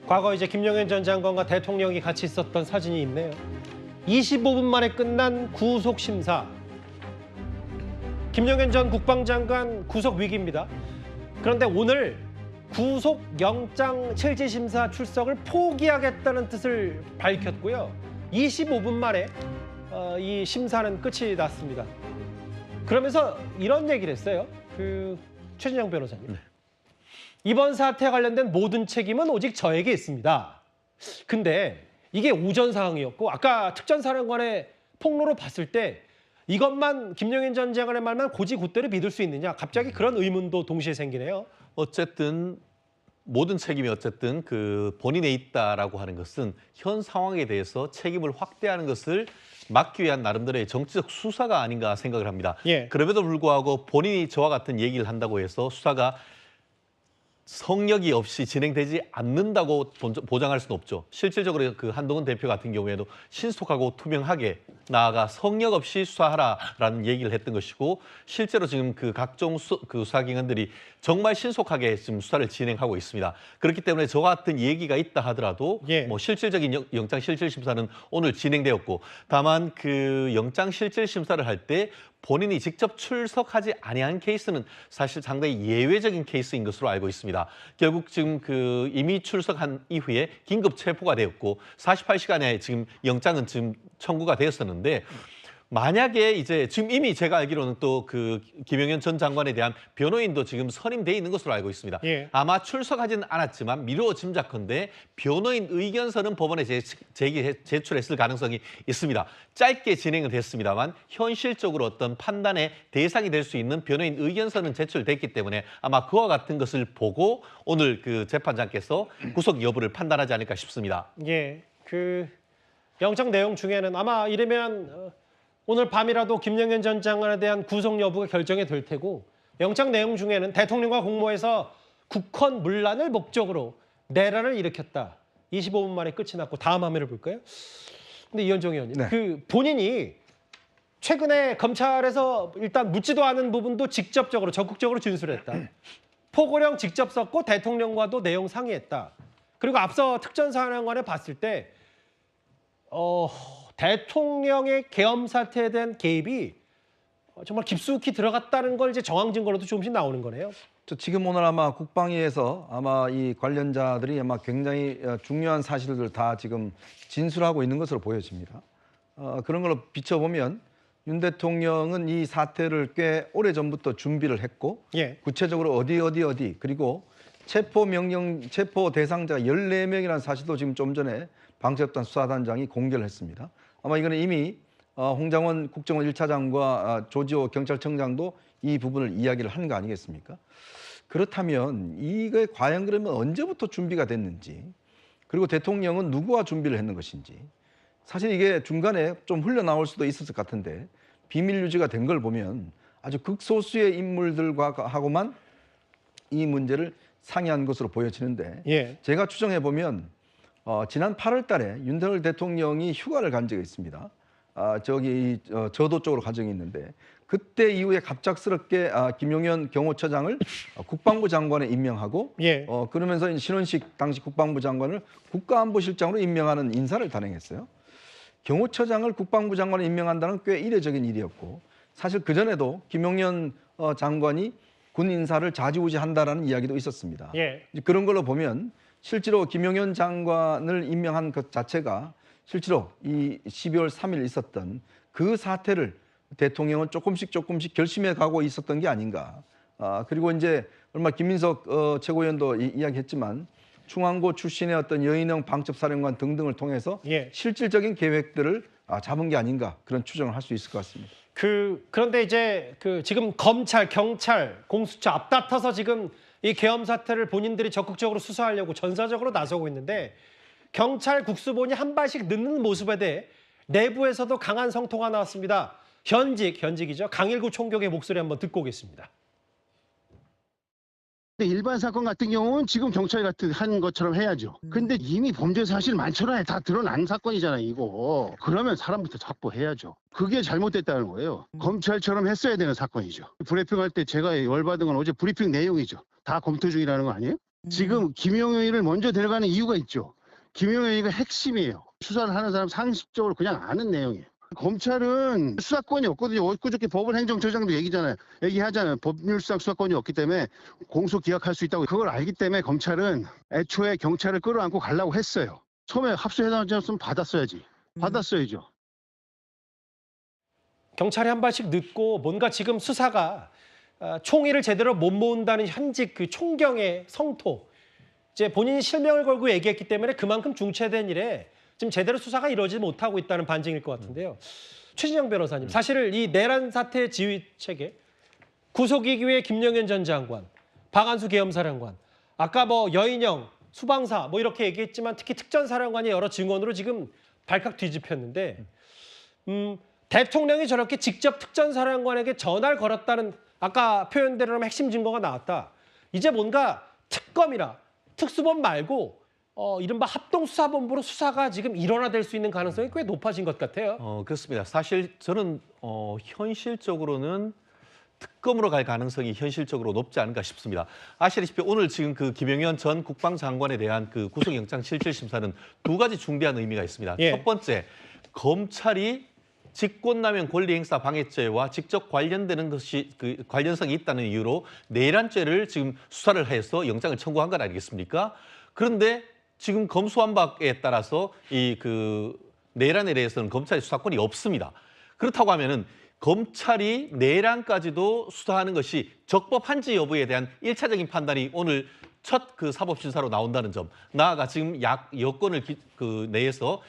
과거 이제 김영현 전 장관과 대통령이 같이 있었던 사진이 있네요. 25분 만에 끝난 구속 심사. 김영현 전 국방장관 구속 위기입니다. 그런데 오늘 구속 영장 실질 심사 출석을 포기하겠다는 뜻을 밝혔고요. 25분 만에 이 심사는 끝이 났습니다. 그러면서 이런 얘기를 했어요. 최진영 변호사님. 네. 이번 사태에 관련된 모든 책임은 오직 저에게 있습니다. 근데 이게 우전 사항이었고 아까 특전사령관의 폭로로 봤을 때 이것만 김영현 전 장관의 말만 고지고대로 믿을 수 있느냐, 갑자기 그런 의문도 동시에 생기네요. 어쨌든 모든 책임이 어쨌든 본인에 있다라고 하는 것은 현 상황에 대해서 책임을 확대하는 것을 막기 위한 나름대로의 정치적 수사가 아닌가 생각을 합니다. 예. 그럼에도 불구하고 본인이 저와 같은 얘기를 한다고 해서 수사가 성역이 없이 진행되지 않는다고 보장할 수는 없죠. 실질적으로 한동훈 대표 같은 경우에도 신속하고 투명하게 나아가 성역 없이 수사하라라는 얘기를 했던 것이고, 실제로 지금 각종 수사기관들이 정말 신속하게 지금 수사를 진행하고 있습니다. 그렇기 때문에 저와 같은 얘기가 있다 하더라도 예. 뭐 실질적인 영장 실질 심사는 오늘 진행되었고, 다만 영장 실질 심사를 할 때 본인이 직접 출석하지 아니한 케이스는 사실 상당히 예외적인 케이스인 것으로 알고 있습니다. 결국 지금 이미 출석한 이후에 긴급 체포가 되었고 48시간에 지금 영장은 지금 청구가 되었었는데, 만약에 이제 지금 이미 제가 알기로는 또 김영현 전 장관에 대한 변호인도 지금 선임돼 있는 것으로 알고 있습니다. 예. 아마 출석하지는 않았지만 미루어 짐작컨대 변호인 의견서는 법원에 제출했을 가능성이 있습니다. 짧게 진행은 됐습니다만 현실적으로 어떤 판단의 대상이 될 수 있는 변호인 의견서는 제출됐기 때문에 아마 그와 같은 것을 보고 오늘 재판장께서 구속 여부를 판단하지 않을까 싶습니다. 예, 영장 내용 중에는 아마 이러면 오늘 밤이라도 김영현 전 장관에 대한 구속 여부가 결정이 될 테고, 영장 내용 중에는 대통령과 공모해서 국헌 문란을 목적으로 내란을 일으켰다. 25분 만에 끝이 났고, 다음 화면을 볼까요? 근데 이현정 의원님, 네. 본인이 최근에 검찰에서 일단 묻지도 않은 부분도 직접적으로 적극적으로 진술했다. 포고령 직접 썼고 대통령과도 내용 상의했다. 그리고 앞서 특전사령관에 봤을 때 대통령의 계엄 사태에 대한 개입이 정말 깊숙이 들어갔다는 걸 이제 정황 증거로도 조금씩 나오는 거네요. 지금 오늘 아마 국방위에서 아마 이 관련자들이 아마 굉장히 중요한 사실들 다 지금 진술하고 있는 것으로 보여집니다. 그런 걸로 비춰보면 윤 대통령은 이 사태를 꽤 오래전부터 준비를 했고, 예. 구체적으로 어디 그리고 체포 대상자가 14명이라는 사실도 지금 좀 전에 방첩단 수사단장이 공개를 했습니다. 아마 이거는 이미 홍장원 국정원 1차장과 조지호 경찰청장도 이 부분을 이야기를 한 거 아니겠습니까? 그렇다면 이게 과연 그러면 언제부터 준비가 됐는지, 그리고 대통령은 누구와 준비를 했는 것인지, 사실 이게 중간에 좀 흘러나올 수도 있었을 것 같은데 비밀 유지가 된 걸 보면 아주 극소수의 인물들과 하고만 이 문제를 상의한 것으로 보여지는데, 예. 제가 추정해 보면 지난 8월 달에 윤석열 대통령이 휴가를 간 적이 있습니다. 저도 쪽으로 간 적이 있는데, 그때 이후에 갑작스럽게 김용현 경호처장을 국방부 장관에 임명하고, 예. 그러면서 신원식 당시 국방부 장관을 국가안보실장으로 임명하는 인사를 단행했어요. 경호처장을 국방부 장관에 임명한다는 꽤 이례적인 일이었고, 사실 그전에도 김용현 장관이 군 인사를 좌지우지한다라는 이야기도 있었습니다. 예. 그런 걸로 보면 실제로 김용현 장관을 임명한 것 자체가 실제로 이 12월 3일 있었던 그 사태를 대통령은 조금씩 결심해 가고 있었던 게 아닌가. 그리고 이제 얼마 김민석 최고위원도 이야기했지만 중앙고 출신의 어떤 여인영 방첩사령관 등등을 통해서 예. 실질적인 계획들을 잡은 게 아닌가, 그런 추정을 할 수 있을 것 같습니다. 그런데 이제 지금 검찰, 경찰, 공수처 앞다퉈서 지금 이 계엄 사태를 본인들이 적극적으로 수사하려고 전사적으로 나서고 있는데, 경찰 국수본이 한 발씩 늦는 모습에 대해 내부에서도 강한 성토가 나왔습니다. 현직이죠. 강일구 총경의 목소리 한번 듣고 오겠습니다. 근데 일반 사건 같은 경우는 지금 경찰이 한 것처럼 해야죠. 근데 이미 범죄 사실 많잖아요. 다 드러난 사건이잖아요, 이거. 그러면 사람부터 잡고해야죠. 그게 잘못됐다는 거예요. 검찰처럼 했어야 되는 사건이죠. 브리핑할 때 제가 열받은 건 어제 브리핑 내용이죠. 다 검토 중이라는 거 아니에요? 지금 김용현이를 먼저 데려가는 이유가 있죠. 김용현이가 핵심이에요. 수사를 하는 사람 상식적으로 그냥 아는 내용이에요. 검찰은 수사권이 없거든요. 엊그저께 법원행정처장도 얘기하잖아요. 법률상 수사권이 없기 때문에 공소 기각할 수 있다고. 그걸 알기 때문에 검찰은 애초에 경찰을 끌어안고 가려고 했어요. 처음에 합수해달라고 받았어야지. 받았어야죠. 경찰이 한 발씩 늦고 뭔가 지금 수사가 총의를 제대로 못 모은다는 현직 그 총경의 성토. 이제 본인이 실명을 걸고 얘기했기 때문에 그만큼 중체된 일에 지금 제대로 수사가 이루어지지 못하고 있다는 반증일 것 같은데요. 최진영 변호사님, 사실 이 내란 사태 지휘 체계, 구속이기에 김영현 전 장관, 박안수 계엄사령관, 아까 뭐 여인영, 수방사 뭐 이렇게 얘기했지만 특히 특전사령관이 여러 증언으로 지금 발칵 뒤집혔는데 대통령이 저렇게 직접 특전사령관에게 전화를 걸었다는 아까 표현대로라면 핵심 증거가 나왔다. 이제 뭔가 특검이나 특수본 말고 이른바 합동수사본부로 수사가 지금 일원화될 수 있는 가능성이 꽤 높아진 것 같아요. 그렇습니다. 사실 저는 현실적으로는 특검으로 갈 가능성이 현실적으로 높지 않은가 싶습니다. 아시다시피 오늘 지금 그 김영현 전 국방장관에 대한 그 구속영장 실질 심사는 두 가지 중대한 의미가 있습니다. 예. 첫 번째, 검찰이 직권남용 권리행사 방해죄와 직접 관련되는 것이 그 관련성이 있다는 이유로 내란죄를 지금 수사를 해서 영장을 청구한 건 아니겠습니까? 그런데 지금 검수완박에 따라서 이 그 내란에 대해서는 검찰의 수사권이 없습니다. 그렇다고 하면은 검찰이 내란까지도 수사하는 것이 적법한지 여부에 대한 1차적인 판단이 오늘 첫 그 사법심사로 나온다는 점. 나아가 지금 여건을 내에서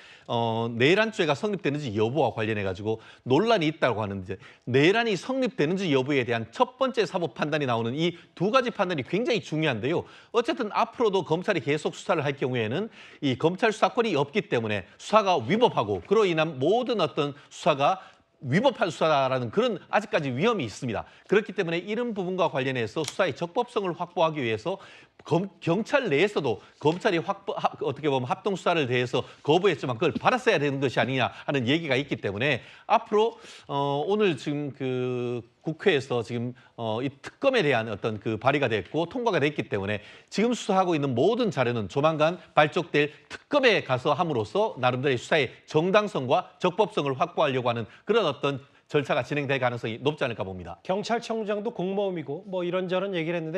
내란죄가 성립되는지 여부와 관련해 가지고 논란이 있다고 하는데 내란이 성립되는지 여부에 대한 첫 번째 사법 판단이 나오는 이 두 가지 판단이 굉장히 중요한데요. 어쨌든 앞으로도 검찰이 계속 수사를 할 경우에는 이 검찰 수사권이 없기 때문에 수사가 위법하고 그로 인한 모든 어떤 수사가 위법한 수사라는 그런 아직까지 위험이 있습니다. 그렇기 때문에 이런 부분과 관련해서 수사의 적법성을 확보하기 위해서 경찰 내에서도 검찰이 어떻게 보면 합동 수사를 대해서 거부했지만 그걸 받았어야 되는 것이 아니냐 하는 얘기가 있기 때문에 앞으로 오늘 지금 그 국회에서 지금 이 특검에 대한 어떤 그 발의가 됐고 통과가 됐기 때문에 지금 수사하고 있는 모든 자료는 조만간 발족될 특검에 가서 함으로써 나름대로의 수사의 정당성과 적법성을 확보하려고 하는 그런 어떤 절차가 진행될 가능성이 높지 않을까 봅니다. 경찰청장도 공모음이고 뭐 이런저런 얘기를 했는데